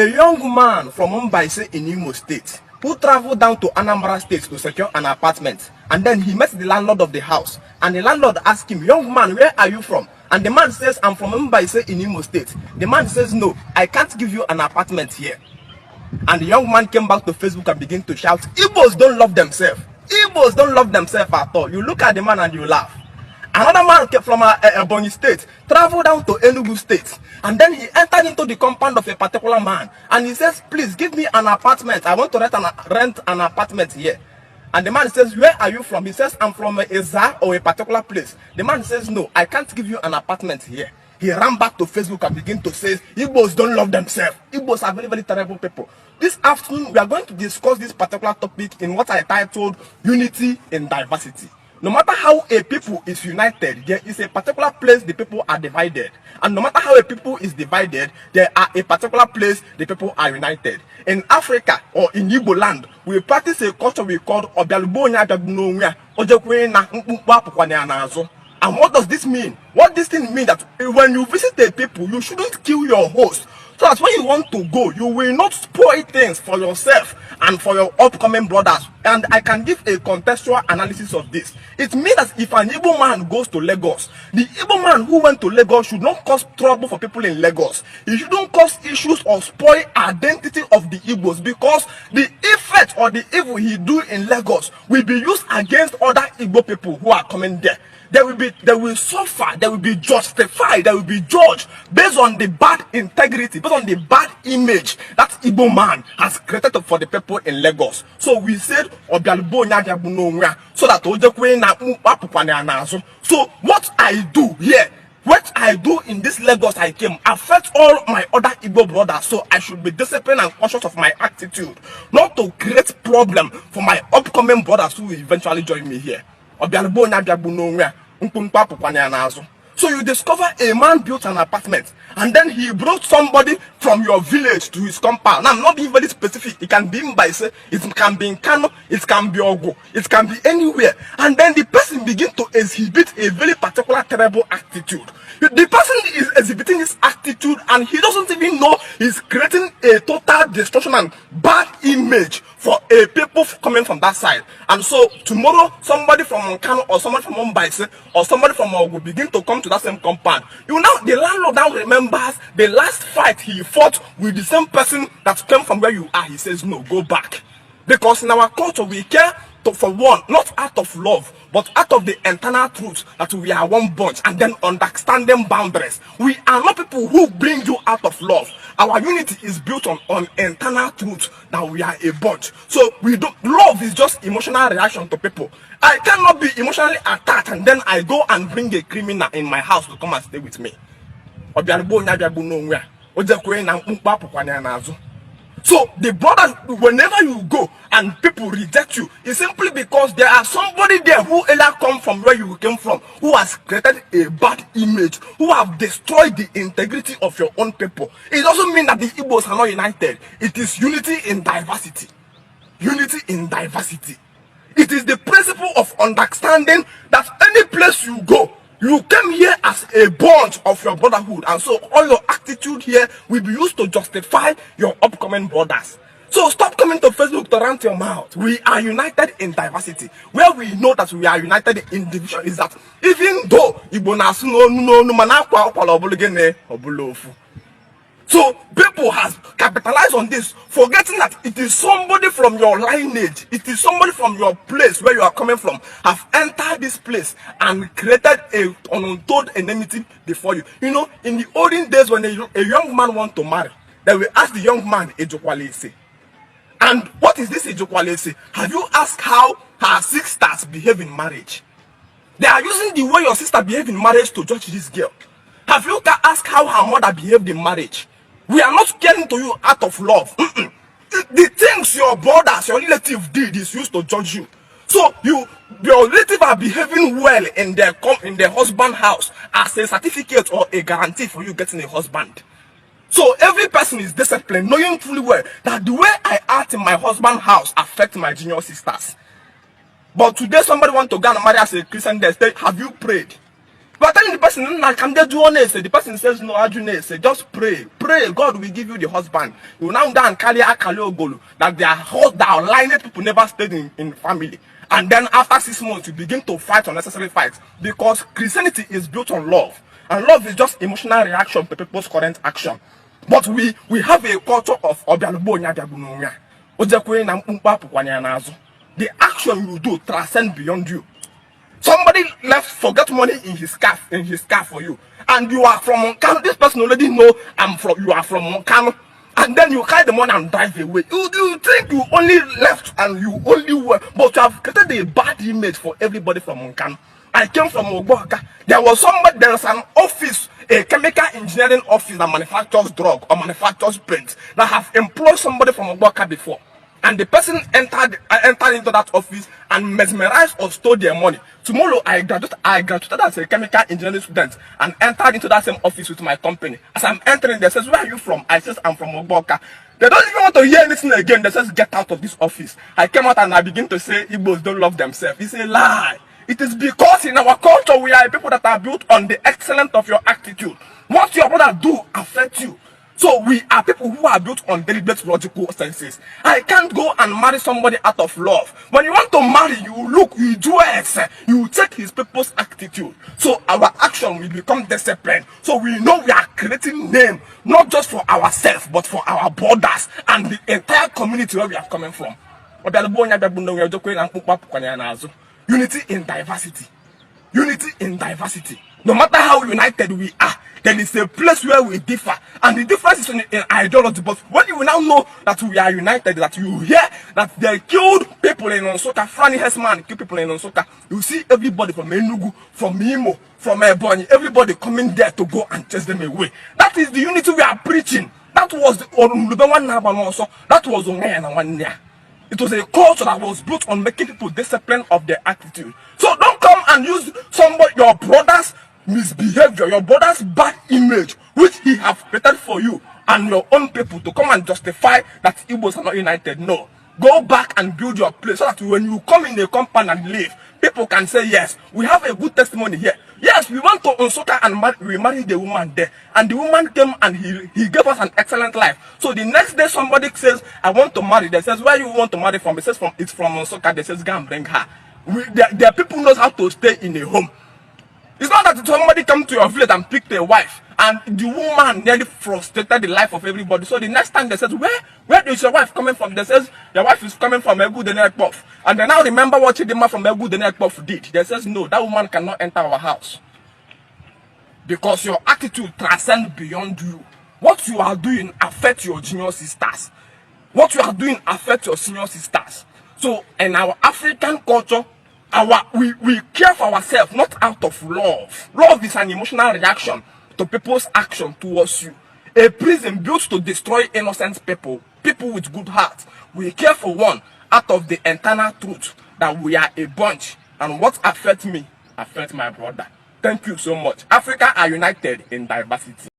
a young man from Mumbai in Imo State who traveled down to Anambra State to secure an apartment. And then he met the landlord of the house. And the landlord asked him, young man, where are you from? And the man says, I'm from Mumbai in Imo State. The man says, no, I can't give you an apartment here. And the young man came back to Facebook and began to shout, Igbos don't love themselves. Igbos don't love themselves at all. You look at the man and you laugh. Another man came from Ebonyi State, traveled down to Enugu State, and then he entered into the compound of a particular man, and he says, please give me an apartment. I want to rent an apartment here. And the man says, where are you from? He says, I'm from Eza or a particular place. The man says, no, I can't give you an apartment here. He ran back to Facebook and began to say, Igbos don't love themselves. Igbos are very, very terrible people. This afternoon, we are going to discuss this particular topic in what I titled Unity in Diversity. No matter how a people is united, there is a particular place the people are divided. And no matter how a people is divided, there are a particular place the people are united. In Africa or in Igbo land, we practice a culture we call and what does this mean? What this thing mean that when you visit a people, you shouldn't kill your host. So that when you want to go, you will not spoil things for yourself and for your upcoming brothers. And I can give a contextual analysis of this. It means that if an Igbo man goes to Lagos, the Igbo man who went to Lagos should not cause trouble for people in Lagos. He shouldn't cause issues or spoil identity of the Igbos, because the effect or the evil he do in Lagos will be used against other Igbo people who are coming there. They will suffer, they will be justified, they will be judged based on the bad integrity, based on the bad image that Igbo man has created for the people in Lagos. So we said, so what I do here, what I do in this Lagos I came, affects all my other Igbo brothers. So I should be disciplined and conscious of my attitude, not to create problem for my upcoming brothers who will eventually join me here. So you discover a man built an apartment, and then he brought somebody from your village to his compound. Now, I'm not being very specific. It can be in Baise, it can be in Kano, it can be Ogo, it can be anywhere. And then the person begins to exhibit a very particular terrible attitude. The person is exhibiting this attitude and he doesn't even know he's creating a total destruction and bad image for a people coming from that side. And so tomorrow, somebody from Kano or somebody from Mumbai or somebody from Ogo begin to come to that same compound. The landlord now remembers the last fight he fought with the same person that came from where you are. He says, no, go back. Because in our culture, we care for one, not out of love, but out of the internal truth that we are one bunch, and then understanding boundaries. We are not people who bring you out of love. Our unity is built on internal truth that we are a bunch. So love is just emotional reaction to people. I cannot be emotionally attacked and then I go and bring a criminal in my house to come and stay with me. So the brother, whenever you go and people reject you, it's simply because there are somebody there who earlier come from where you came from, who has created a bad image, who have destroyed the integrity of your own people. It doesn't mean that the Igbos are not united. It is unity in diversity. Unity in diversity. It is the principle of understanding that any place you go, you came here as a bunch of your brotherhood, and so all your attitude here will be used to justify your upcoming brothers. So stop coming to Facebook to rant your mouth. We are united in diversity. Where we know that we are united in division is that even though so people has capitalized on this, forgetting that it is somebody from your lineage, it is somebody from your place where you are coming from, have entered this place and created an untold enmity before you. You know, in the olden days when a young man wants to marry, they will ask the young man, Ejokwalese. And what is this Ejokwalese? Have you asked how her sisters behave in marriage? They are using the way your sister behaved in marriage to judge this girl. Have you asked how her mother behaved in marriage? We are not getting to you out of love. The things your brothers, your relative did is used to judge you. So your relative are behaving well in their husband house as a certificate or a guarantee for you getting a husband. So every person is disciplined, knowing fully well that the way I act in my husband's house affects my junior sisters. But today somebody wants to go and marry as a Christian, they say, have you prayed? You are telling the person, "Nah, can they do honest?" The person says, "No, say just pray. Pray, God will give you the husband." You will now go and carry a ogolo that they are lineage people never stayed in family. And then after 6 months, you begin to fight unnecessary fights because Christianity is built on love. And love is just emotional reaction to people's current action. But we have a culture of the action you do transcend beyond you. Somebody left forget money in his car for you, and you are from Moncano. This person already know you are from Moncano, and then you carry the money and drive away. You think you only left and you only were, but you have created a bad image for everybody from Moncano. I came from Ogbaka. There was an office, a chemical engineering office that manufactures drug or manufactures paint that have employed somebody from Ogbaka before. And the person entered into that office and mesmerized or stole their money. Tomorrow I graduated as a chemical engineering student and entered into that same office with my company. As I'm entering, they says, "Where are you from?" I says, "I'm from Ogbaka." They don't even want to hear anything again. They says, "Get out of this office." I came out and I begin to say, "Igbos don't love themselves." It's a lie. It is because in our culture we are people that are built on the excellence of your attitude. What your brother do affects you. So we are people who are built on deliberate logical senses. I can't go and marry somebody out of love. When you want to marry, you dress, you take his people's attitude. So our action will become disciplined. So we know we are creating name, not just for ourselves, but for our brothers and the entire community where we are coming from. Unity in diversity. Unity in diversity. No matter how united we are, there is a place where we differ. And the difference is in ideology. But when you now know that we are united, that you hear that they killed people in Onsoka, Franny Hesman killed people in Onsoka, you see everybody from Enugu, from Imo, from Ebonyi, everybody coming there to go and chase them away. That is the unity we are preaching. That was the that was the it was a culture that was built on making people disciplined of their attitude. So don't come and use your brother's misbehavior, your brother's bad image, which he have created for you and your own people, to come and justify that Igbos are not united. No. Go back and build your place so that when you come in a compound and live, people can say, "Yes, we have a good testimony here. Yes, we went to Onsoka and we married the woman there. And the woman came and he gave us an excellent life." So the next day somebody says, "I want to marry." They says, "Where you want to marry from?" It says, "It's from Onsoka." They says, "Go and bring her." Their people knows how to stay in a home. It's not that somebody come to your village and pick their wife and the woman nearly frustrated the life of everybody. So the next time they says, where is your wife coming from?" They says, "Your wife is coming from Agwu the Nekpof." And they now remember what Chidima from Agwu the Nekpof did. They says, "No, that woman cannot enter our house." Because your attitude transcends beyond you. What you are doing affects your junior sisters. What you are doing affects your senior sisters. So in our African culture, we care for ourselves not out of love. Love is an emotional reaction to people's action towards you. A prison built to destroy innocent people with good hearts. We care for one out of the internal truth that we are a bunch, and what affects me affects my brother. Thank you so much. Africa are united in diversity.